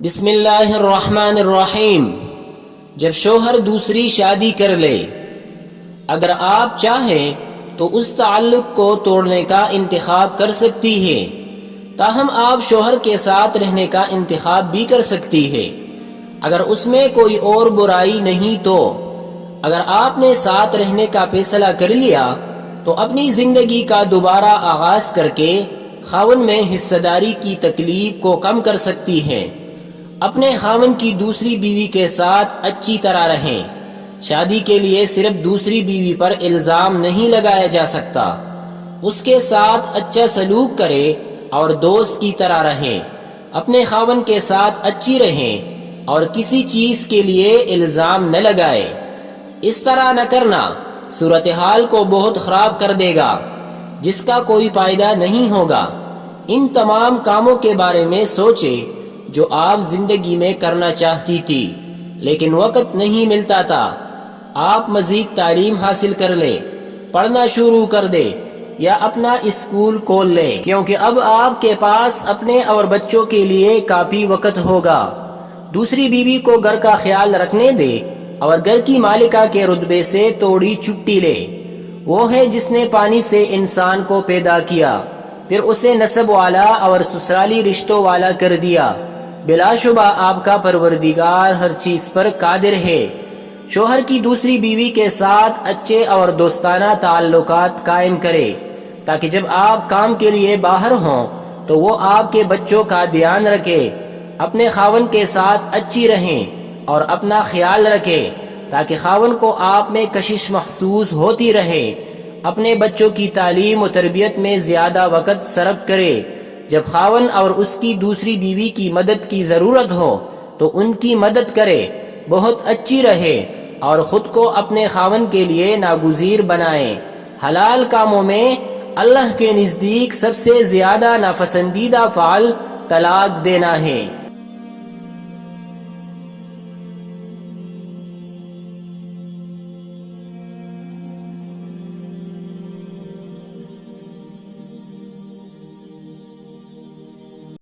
بسم اللہ الرحمن الرحیم۔ جب شوہر دوسری شادی کر لے، اگر آپ چاہیں تو اس تعلق کو توڑنے کا انتخاب کر سکتی ہے، تاہم آپ شوہر کے ساتھ رہنے کا انتخاب بھی کر سکتی ہے اگر اس میں کوئی اور برائی نہیں تو۔ اگر آپ نے ساتھ رہنے کا فیصلہ کر لیا تو اپنی زندگی کا دوبارہ آغاز کر کے خاوند میں حصہ داری کی تکلیف کو کم کر سکتی ہے۔ اپنے خاوند کی دوسری بیوی کے ساتھ اچھی طرح رہیں۔ شادی کے لیے صرف دوسری بیوی پر الزام نہیں لگایا جا سکتا، اس کے ساتھ اچھا سلوک کرے اور دوست کی طرح رہیں۔ اپنے خاوند کے ساتھ اچھی رہیں اور کسی چیز کے لیے الزام نہ لگائے۔ اس طرح نہ کرنا صورتحال کو بہت خراب کر دے گا، جس کا کوئی فائدہ نہیں ہوگا۔ ان تمام کاموں کے بارے میں سوچے جو آپ زندگی میں کرنا چاہتی تھی لیکن وقت نہیں ملتا تھا۔ آپ مزید تعلیم حاصل کر لیں، پڑھنا شروع کر دیں یا اپنا اسکول کھول لیں، کیونکہ اب آپ کے پاس اپنے اور بچوں کے لیے کافی وقت ہوگا۔ دوسری بیوی کو گھر کا خیال رکھنے دے اور گھر کی مالکہ کے رتبے سے توڑی چھٹی لے۔ وہ ہے جس نے پانی سے انسان کو پیدا کیا، پھر اسے نسب والا اور سسرالی رشتوں والا کر دیا۔ بلا شبہ آپ کا پروردگار ہر چیز پر قادر ہے۔ شوہر کی دوسری بیوی کے ساتھ اچھے اور دوستانہ تعلقات قائم کرے تاکہ جب آپ کام کے لیے باہر ہوں تو وہ آپ کے بچوں کا دھیان رکھے۔ اپنے خاوند کے ساتھ اچھی رہیں اور اپنا خیال رکھے تاکہ خاوند کو آپ میں کشش محسوس ہوتی رہے۔ اپنے بچوں کی تعلیم و تربیت میں زیادہ وقت صرف کرے۔ جب خاوند اور اس کی دوسری بیوی کی مدد کی ضرورت ہو تو ان کی مدد کرے، بہت اچھی رہے اور خود کو اپنے خاوند کے لیے ناگزیر بنائے۔ حلال کاموں میں اللہ کے نزدیک سب سے زیادہ ناپسندیدہ فعل طلاق دینا ہے۔